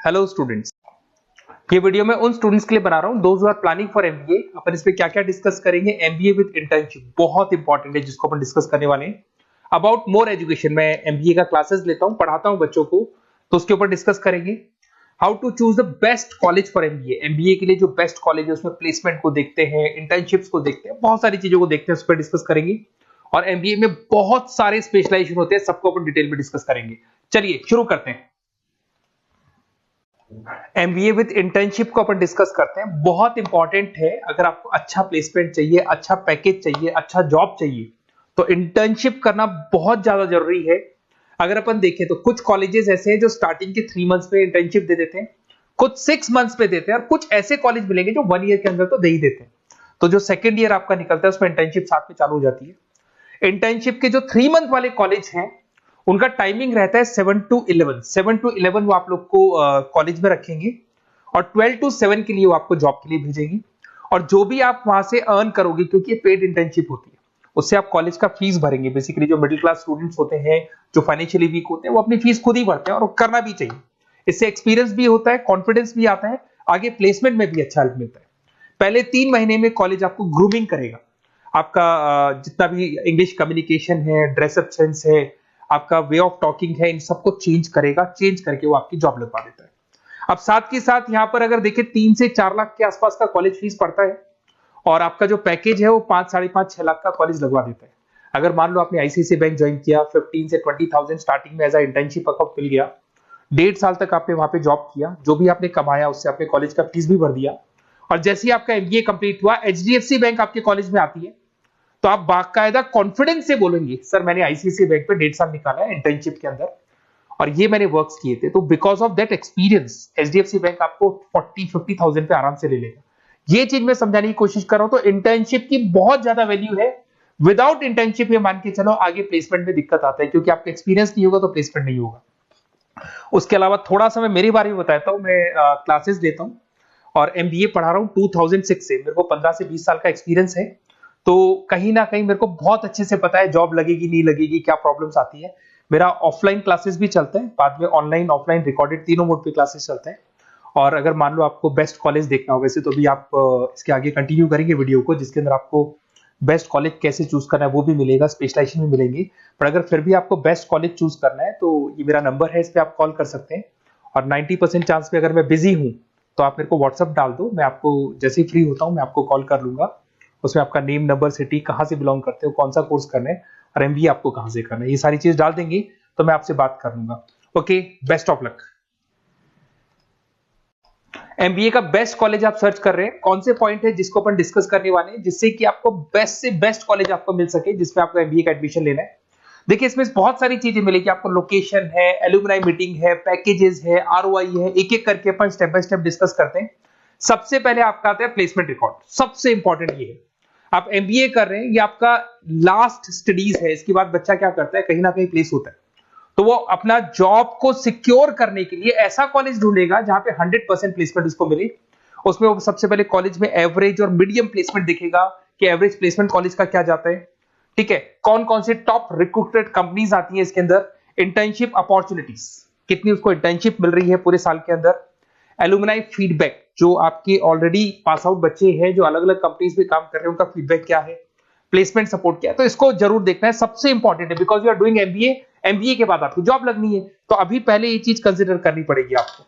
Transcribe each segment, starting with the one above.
Hello students, ये video मैं उन स्टूडेंट्स के लिए बना रहा हूं those who are planning for MBA. अपन इस पे क्या-क्या डिस्कस करेंगे। एमबीए विद इंटर्नशिप बहुत इंपॉर्टेंट है जिसको अपन डिस्कस करने वाले हैं। अबाउट मोर एजुकेशन, मैं एमबीए का क्लासेस लेता हूं, पढ़ाता हूं बच्चों को, तो उसके ऊपर डिस्कस करेंगे। How to choose the best college for MBA. MBA के लिए जो बेस्ट कॉलेज है उसमें प्लेसमेंट को देखते हैं, इंटर्नशिप्स को देखते हैं, बहुत सारी चीजों को देखते हैं, उस पर डिस्कस करेंगे। और एमबीए में बहुत सारे स्पेशलाइजेशन होते हैं, सबको अपन डिटेल में डिस्कस करेंगे। चलिए शुरू करते हैं। एमबीए विद इंटर्नशिप को अपन डिस्कस करते हैं। बहुत इंपॉर्टेंट है, अगर आपको अच्छा प्लेसमेंट चाहिए, अच्छा पैकेज चाहिए, अच्छा जॉब चाहिए, तो इंटर्नशिप करना बहुत ज्यादा जरूरी है। अगर अपन देखें तो कुछ कॉलेजेस ऐसे हैं जो स्टार्टिंग के 3 मंथ्स पे इंटर्नशिप दे देते हैं, कुछ 6 मंथ्स पे देते हैं, और कुछ ऐसे कॉलेज मिलेंगे जो 1 ईयर के अंदर तो दे ही देते हैं। तो जो सेकेंड ईयर आपका निकलता है उसमें इंटर्नशिप साथ में चालू हो जाती है। इंटर्नशिप के जो 3 मंथ वाले कॉलेज हैं उनका टाइमिंग रहता है 7 to 11। 7 to 11 वो आप लोग को कॉलेज में रखेंगे, और 12 to 7 के लिए वो आपको जॉब के लिए भेजेंगे। और जो भी आप वहां से अर्न करोगे, क्योंकि ये पेड इंटर्नशिप होती है, उससे आप कॉलेज का फीस भरेंगे। बेसिकली जो मिडिल क्लास स्टूडेंट्स होते हैं, जो फाइनेंशियली वीक होते हैं, वो अपनी फीस खुद ही भरते हैं, और वो करना भी चाहिए। इससे एक्सपीरियंस भी होता है, कॉन्फिडेंस भी आता है, आगे प्लेसमेंट में भी अच्छा हेल्प मिलता है। पहले 3 महीने में कॉलेज आपको ग्रूमिंग करेगा। आपका जितना भी इंग्लिश कम्युनिकेशन है, ड्रेसअप सेंस है, आपका वे ऑफ टॉकिंग है, इन सबको चेंज करेगा। चेंज करके वो आपकी जॉब लगवा देता है। अब साथ के साथ यहाँ पर अगर देखें 3 से 4 लाख के आसपास का कॉलेज फीस पड़ता है, और आपका जो पैकेज है वो 5, 5.5, 6 लाख का कॉलेज लगवा देता है। अगर मान लो आपने आईसीआईसीआई बैंक ज्वाइन किया, 15 से 20,000 स्टार्टिंग में एज अ इंटर्नशिप अकाउंट मिल गया, 1.5 साल तक आपने वहां पे जॉब किया, जो भी आपने कमाया उससे आपने कॉलेज का फीस भी भर दिया, और जैसे ही आपका एमबीए कंप्लीट हुआ, एचडीएफसी बैंक आपके कॉलेज में आती है, तो आप बाकायदा कॉन्फिडेंस से बोलेंगे, सर मैंने आईसीआईसीआई बैंक पे 1.5 साल निकाला है इंटर्नशिप के अंदर, और ये मैंने वर्क्स किए थे। तो because of that experience HDFC bank आपको 40-50,000 पे आराम से ले लेगा। ये चीज मैं समझाने की कोशिश कर रहा हूं। तो इंटर्नशिप की बहुत ज्यादा वैल्यू है। विदाउट इंटर्नशिप ये मान के चलो आगे प्लेसमेंट में दिक्कत आता है, क्योंकि आपका एक्सपीरियंस नहीं होगा तो प्लेसमेंट नहीं होगा। उसके अलावा थोड़ा सा मैं मेरे बारे में बताता हूं। मैं क्लासेस देता हूं और एमबीए पढ़ा रहा हूं 2006 से। मेरे को 15 से 20 साल का एक्सपीरियंस है, तो कहीं ना कहीं मेरे को बहुत अच्छे से पता है जॉब लगेगी नहीं लगेगी, क्या प्रॉब्लम्स आती है। मेरा ऑफलाइन क्लासेस भी चलता है, बाद में ऑनलाइन ऑफलाइन रिकॉर्डेड तीनों मोड पे क्लासेस चलते हैं। और अगर मान लो आपको बेस्ट कॉलेज देखना हो, वैसे तो भी आप इसके आगे कंटिन्यू करेंगे वीडियो को, जिसके अंदर आपको बेस्ट कॉलेज कैसे चूज करना है वो भी मिलेगा, स्पेशलाइजेशन भी मिलेंगी। पर अगर फिर भी आपको बेस्ट कॉलेज चूज करना है तो ये मेरा नंबर है, इस पर आप कॉल कर सकते हैं। और 90% चांस पे अगर मैं बिजी हूँ तो आप मेरे को व्हाट्सअप डाल दो, मैं आपको जैसे ही फ्री होता हूँ मैं आपको कॉल कर लूंगा। उसमें आपका नेम, नंबर, सिटी, कहाँ से बिलोंग करते हो, कौन सा कोर्स करना है, और एमबीए आपको कहाँ से करना है, ये सारी चीज डाल देंगे तो मैं आपसे बात कर लूंगा। Okay, best of luck. MBA का बेस्ट कॉलेज आप सर्च कर रहे हैं, कौन से पॉइंट है जिसको अपन डिस्कस करने वाले हैं, जिससे कि आपको बेस्ट से बेस्ट कॉलेज आपको मिल सके जिसमें आपको एमबीए का एडमिशन लेना है। देखिए इसमें बहुत सारी चीजें मिलेगी आपको। लोकेशन है, एलुमनाई मीटिंग है, पैकेजेस है, आरओआई है, एक एक करके अपन स्टेप बाय स्टेप डिस्कस करते हैं। सबसे पहले आपका आता है प्लेसमेंट रिकॉर्ड। सबसे इंपॉर्टेंट ये है, आप एमबीए कर रहे हैं, ये आपका लास्ट स्टडीज है। इसके बाद बच्चा क्या करता है, कहीं ना कहीं प्लेस होता है, तो वो अपना जॉब को सिक्योर करने के लिए ऐसा कॉलेज ढूंढेगा जहां पे 100% प्लेसमेंट उसको मिले। उसमें वो सबसे पहले कॉलेज में एवरेज और मीडियम प्लेसमेंट दिखेगा कि एवरेज प्लेसमेंट कॉलेज का क्या जाता है, ठीक है। कौन कौन से टॉप रिक्रूटेड कंपनीज आती हैं इसके अंदर, इंटर्नशिप अपॉर्चुनिटीज कितनी उसको इंटर्नशिप मिल रही है पूरे साल के अंदर, एलुमनाई फीडबैक, जो आपके ऑलरेडी पास आउट बच्चे हैं जो अलग अलग कंपनीज में काम कर रहे हैं उनका फीडबैक क्या है, प्लेसमेंट सपोर्ट क्या है। तो इसको जरूर देखना है, सबसे इंपॉर्टेंट है, because you are doing MBA. MBA के बाद आपकी जॉब लगनी है, तो अभी पहले ये चीज कंसिडर करनी पड़ेगी आपको।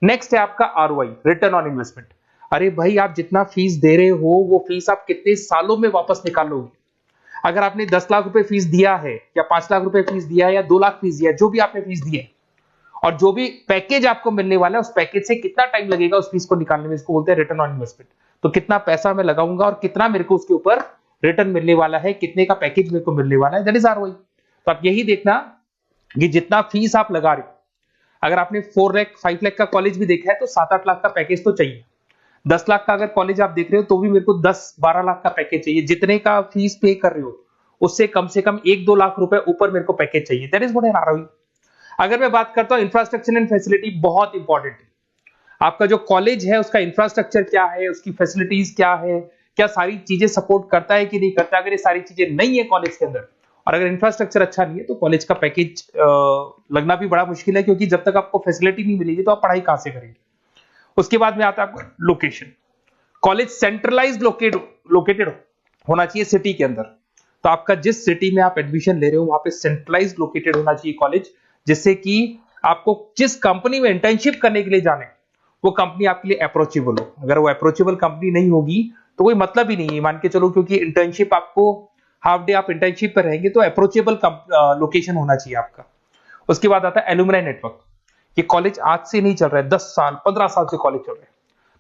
नेक्स्ट है आपका आरओआई, रिटर्न ऑन इन्वेस्टमेंट। अरे भाई, आप जितना फीस दे रहे हो वो फीस आप कितने सालों में वापस निकालोगे। अगर आपने 10 लाख रुपए फीस दिया है, या 5 लाख रुपए फीस दिया है, या 2 लाख फीस दिया है, जो भी आपने फीस दी है, और जो भी पैकेज आपको मिलने वाला है उस पैकेज से कितना टाइम लगेगा उस फीस को निकालने में, इसको बोलते हैं रिटर्न ऑन इन्वेस्टमेंट। तो कितना पैसा मैं लगाऊंगा और कितना मेरे को उसके ऊपर रिटर्न मिलने वाला है, कितने का पैकेज मेरे को मिलने वाला है, दैट इज आरओआई। तो आप यही देखना कि जितना फीस आप लगा रहे हो, अगर आपने 4 लाख 5 लाख का कॉलेज भी देखा है तो 7-8 लाख का पैकेज तो चाहिए। 10 लाख का अगर कॉलेज आप देख रहे हो तो भी मेरे को 10-12 लाख का पैकेज चाहिए। जितने का फीस पे कर रहे हो उससे कम से कम 1-2 लाख रुपए ऊपर मेरे को पैकेज चाहिए, that is what I ROI. अगर मैं बात करता हूं इंफ्रास्ट्रक्चर एंड फैसिलिटी, बहुत इंपॉर्टेंट है। आपका जो कॉलेज है उसका इंफ्रास्ट्रक्चर क्या है, उसकी फैसिलिटीज क्या है, क्या सारी चीजें सपोर्ट करता है कि नहीं करता। अगर ये सारी चीजें नहीं है कॉलेज के अंदर और अगर इंफ्रास्ट्रक्चर अच्छा नहीं है तो कॉलेज का पैकेज लगना भी बड़ा मुश्किल है, क्योंकि जब तक आपको फैसिलिटी नहीं मिलेगी तो आप पढ़ाई कहां से करेंगे। उसके बाद में आता है आपका लोकेशन। कॉलेज सेंट्रलाइज लोकेटेड होना चाहिए सिटी के अंदर। तो आपका जिस सिटी में आप एडमिशन ले रहे हो वहां पे सेंट्रलाइज लोकेटेड होना चाहिए कॉलेज, जिससे कि आपको जिस कंपनी में इंटर्नशिप करने के लिए जाने वो कंपनी आपके लिए अप्रोचेबल हो। अगर वो अप्रोचेबल कंपनी नहीं होगी तो कोई मतलब ही नहीं है, मान के चलो, क्योंकि इंटर्नशिप आपको हाफ डे आप इंटर्नशिप पर रहेंगे तो अप्रोचेबल लोकेशन होना चाहिए आपका। उसके बाद आता है एलुमनाई नेटवर्क। ये कॉलेज आज से नहीं चल रहा है, 10 साल 15 साल से कॉलेज चल रहा है।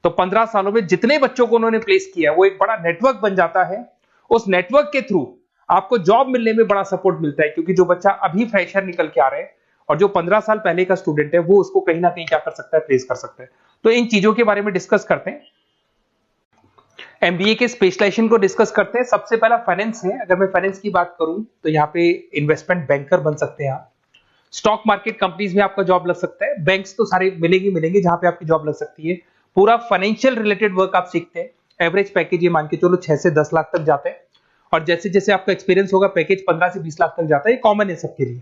तो 15 सालों में जितने बच्चों को उन्होंने प्लेस किया वो एक बड़ा नेटवर्क बन जाता है। उस नेटवर्क के थ्रू आपको जॉब मिलने में बड़ा सपोर्ट मिलता है, क्योंकि जो बच्चा अभी फ्रेशर निकल के आ रहे हैं और जो 15 साल पहले का स्टूडेंट है वो उसको कहीं ना कहीं क्या कर सकता है, प्लेस कर सकता है। तो इन चीजों के बारे में डिस्कस करते हैं। एमबीए के स्पेशलाइजेशन को डिस्कस करते हैं। सबसे पहला फाइनेंस है। अगर मैं फाइनेंस की बात करूं तो यहाँ पे इन्वेस्टमेंट बैंकर बन सकते हैं आप। स्टॉक मार्केट कंपनीज में आपका जॉब लग सकता है। बैंक्स तो सारे मिलेंगे जहां पे आपकी जॉब लग सकती है। पूरा फाइनेंशियल रिलेटेड वर्क आप सीखते हैं। एवरेज पैकेज ये मान के चलो 6 से 10 लाख तक जाते हैं, और जैसे जैसे आपका एक्सपीरियंस होगा पैकेज 15 से 20 लाख तक जाता है। ये कॉमन है सबके लिए।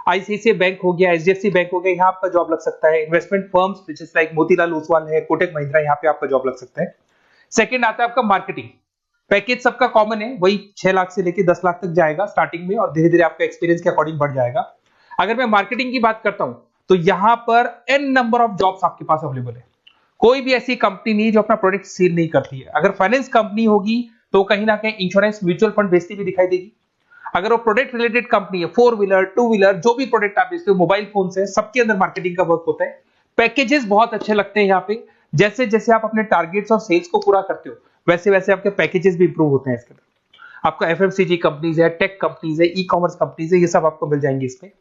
आईसीआईसीआई बैंक हो गया, एचडीएफसी बैंक हो गया, यहाँ आपका जॉब लग सकता है। Investment firms which is like Motilal Oswal है, कोटक महिंद्रा, यहाँ पे आपका जॉब लग सकता है। सेकंड आता है आपका मार्केटिंग। पैकेज सबका कॉमन है, वही 6 लाख से लेकर 10 लाख तक जाएगा स्टार्टिंग में, और धीरे धीरे आपका एक्सपीरियंस के अकॉर्डिंग बढ़ जाएगा। अगर मैं मार्केटिंग की बात करता हूं तो यहां पर एन नंबर ऑफ जॉब्स आपके पास अवेलेबल है। कोई भी ऐसी कंपनी नहीं जो अपना प्रोडक्ट सेल नहीं करती है। अगर फाइनेंस कंपनी होगी तो कहीं ना कहीं इंश्योरेंस म्यूचुअल फंड बेचती भी दिखाई देगी। अगर वो प्रोडक्ट रिलेटेड कंपनी है, 4 व्हीलर 2 व्हीलर जो भी प्रोडक्ट आप बेचते हो, मोबाइल फोन से, सबके अंदर मार्केटिंग का वर्क होता है। पैकेजेस बहुत अच्छे लगते हैं यहाँ पे। जैसे जैसे आप अपने टारगेट्स और सेल्स को पूरा करते हो वैसे वैसे आपके पैकेजेस भी इंप्रूव होते हैं इसके अंदर। आपका एफएमसीजी कंपनीज है, टेक कंपनीज है, ई कॉमर्स कंपनीज है, ये सब आपको मिल जाएंगे इसमें।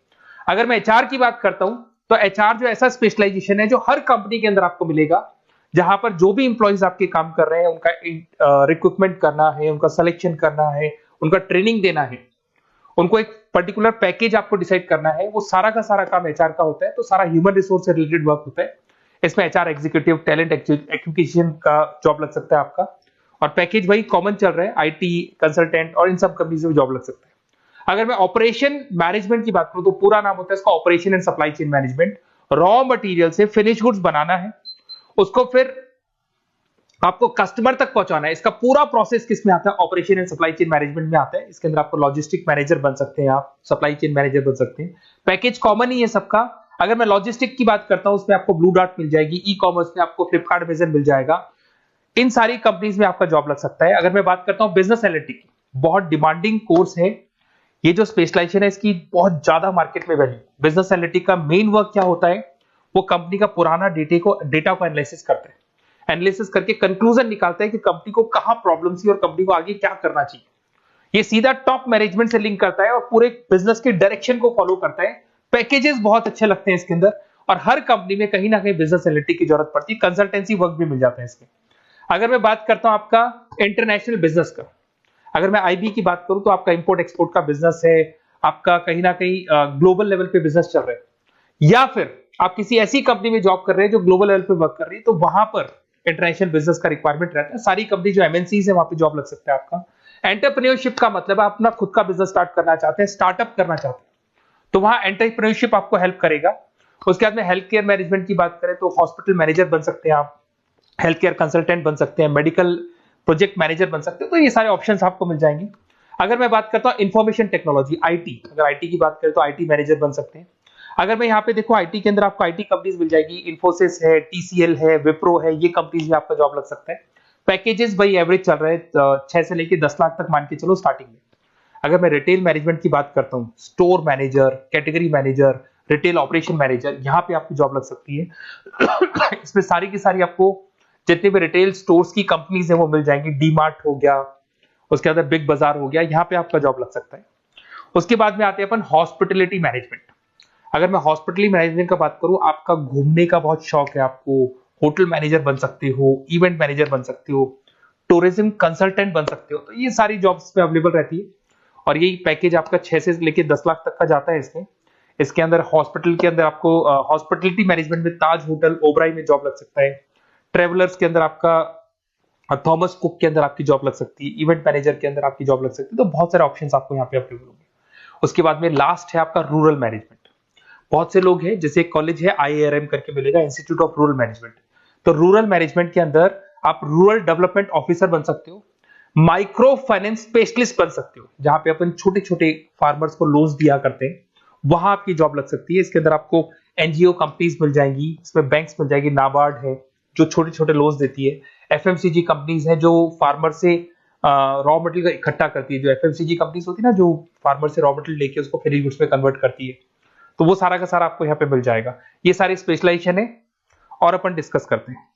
अगर मैं एचआर की बात करता हूं तो एचआर जो ऐसा स्पेशलाइजेशन है जो हर कंपनी के अंदर आपको मिलेगा, जहां पर जो भी इंप्लॉइज आपके काम कर रहे हैं उनका रिक्रूटमेंट करना है, उनका सिलेक्शन करना है, उनका ट्रेनिंग देना है, उनको एक पर्टिकुलर पैकेज आपको डिसाइड करना है, वो सारा का सारा काम एचआर का होता है। तो सारा ह्यूमन रिसोर्स से रिलेटेड वर्क होता है। इसमें एचआर एग्जीक्यूटिव, टैलेंट एक्विजिशन का जॉब लग सकता है आपका, और पैकेज वही कॉमन चल रहा है, आईटी कंसल्टेंट और इन सब कंपनीज में जॉब लग सकता है। अगर मैं ऑपरेशन मैनेजमेंट की बात करूं तो पूरा नाम होता है इसका operation and supply chain management. Raw material से फिनिश गुड्स बनाना है, उसको फिर आपको कस्टमर तक पहुंचाना है। इसका पूरा प्रोसेस किस में आता है, operation and supply chain management में आता है। इसके अंदर आपको लॉजिस्टिक मैनेजर बन सकते हैं, आप सप्लाई चेन मैनेजर बन सकते हैं। पैकेज कॉमन ही है सबका। अगर मैं लॉजिस्टिक की बात करता हूं उसमें आपको ब्लू डार्ट मिल जाएगी, ई कॉमर्स में आपको फ्लिपकार्ट अमेज़न मिल जाएगा। इन सारी कंपनीज में आपका जॉब लग सकता है। अगर मैं बात करता हूं बिजनेस एनालिटिक की, बहुत डिमांडिंग कोर्स है ये जो स्पेशलाइजेशन है, इसकी बहुत ज्यादा मार्केट में वैल्यू। बिजनेस एनालिटिक का मेन वर्क क्या होता है, वो कंपनी का पुराना डेटा को एनालिसिस करते हैं। एनालिसिस करके कंक्लूजन निकालते हैं कि कंपनी को कहां प्रॉब्लम थी और कंपनी को आगे क्या करना चाहिए। ये सीधा टॉप मैनेजमेंट से लिंक करता है और पूरे बिजनेस के डायरेक्शन को फॉलो करता है। पैकेजेस बहुत अच्छे लगते हैं इसके अंदर, और हर कंपनी में कहीं ना कहीं बिजनेस एनालिटिक की जरूरत पड़ती है। कंसल्टेंसी वर्क भी मिल जाता है इसमें। अगर मैं बात करता हूं आपका इंटरनेशनल बिजनेस का, अगर मैं आईबी की बात करूं तो आपका इंपोर्ट एक्सपोर्ट का बिजनेस है, आपका कहीं ना कहीं ग्लोबल लेवल पे बिजनेस चल रहा है, या फिर आप किसी ऐसी कंपनी में जॉब कर रहे हैं जो ग्लोबल लेवल पे वर्क कर रही है, तो वहां पर इंटरनेशनल बिजनेस का रिक्वायरमेंट रहता है। सारी कंपनी जो एमएनसीज है वहां पे जॉब लग सकता है आपका। एंटरप्रेन्योरशिप का मतलब आप अपना खुद का बिजनेस स्टार्ट करना चाहते हैं, स्टार्टअप करना चाहते हैं, तो वहां एंटरप्रेन्योरशिप आपको हेल्प करेगा। उसके बाद में हेल्थ केयर मैनेजमेंट की बात करें तो हॉस्पिटल मैनेजर बन सकते हैं आप, हेल्थ केयर कंसल्टेंट बन सकते हैं, मेडिकल प्रोजेक्ट मैनेजर बन सकते हैं। तो ये सारे ऑप्शंस आपको मिल जाएंगे। अगर मैं बात करता हूं इंफॉर्मेशन टेक्नोलॉजी, आईटी, अगर आईटी की बात करें तो आईटी मैनेजर बन सकते हैं। अगर मैं यहाँ पे देखो आईटी के अंदर आपको आईटी कंपनीज मिल जाएगी, इन्फोसिस है, टीसीएल है, विप्रो है, ये कंपनीज में आपका जॉब लग सकता है। पैकेजेस भाई एवरेज चल रहे हैं 6 से लेके 10 लाख तक मान के चलो स्टार्टिंग में। अगर मैं रिटेल मैनेजमेंट की बात करता हूँ, store manager, category manager, retail operation manager, यहाँ पे आपकी जॉब लग सकती है। इसमें सारी की सारी आपको जितने भी रिटेल स्टोर्स की कंपनीज है वो मिल जाएंगी। डीमार्ट हो गया, उसके बाद बिग बाजार हो गया, यहाँ पे आपका जॉब लग सकता है। उसके बाद में आते हैं अपन हॉस्पिटलिटी मैनेजमेंट। अगर मैं हॉस्पिटलिटी मैनेजमेंट का बात करूं, आपका घूमने का बहुत शौक है, आपको होटल मैनेजर बन सकते हो, इवेंट मैनेजर बन सकते हो, टूरिज्म कंसल्टेंट बन सकते हो। तो ये सारी जॉब्स पे अवेलेबल रहती है, और यही पैकेज आपका 6 से लेके 10 लाख तक का जाता है इसमें। इसके अंदर हॉस्पिटल के अंदर आपको हॉस्पिटलिटी मैनेजमेंट में ताज होटल, ओबराई में जॉब लग सकता है। ट्रेवलर्स के अंदर आपका थॉमस कुक के अंदर आपकी जॉब लग सकती है, इवेंट मैनेजर के अंदर आपकी जॉब लग सकती है। तो बहुत सारे ऑप्शंस आपको यहाँ पे अवेलेबल होंगे। उसके बाद में लास्ट है आपका रूरल मैनेजमेंट। बहुत से लोग हैं, जैसे एक कॉलेज है IIRM करके मिलेगा, इंस्टीट्यूट ऑफ रूरल मैनेजमेंट। तो रूरल मैनेजमेंट के अंदर आप रूरल डेवलपमेंट ऑफिसर बन सकते हो, माइक्रो फाइनेंस स्पेशलिस्ट बन सकते हो, जहां पे अपन छोटे छोटे फार्मर्स को लोन्स दिया करते हैं, वहां आपकी जॉब लग सकती है। इसके अंदर आपको एनजीओ कंपनीज मिल जाएंगी, इसमें बैंक्स मिल जाएगी, नाबार्ड है जो छोटे छोटे लोन्स देती है, एफएमसीजी कंपनीज है जो फार्मर से रॉ मटेरियल इकट्ठा करती है, जो एफएमसीजी कंपनीज होती है ना, जो फार्मर से रॉ मटेरियल लेके उसको फिनिश गुड्स में कन्वर्ट करती है, तो वो सारा का सारा आपको यहाँ पे मिल जाएगा। ये सारी स्पेशलाइजेशन है और अपन डिस्कस करते हैं।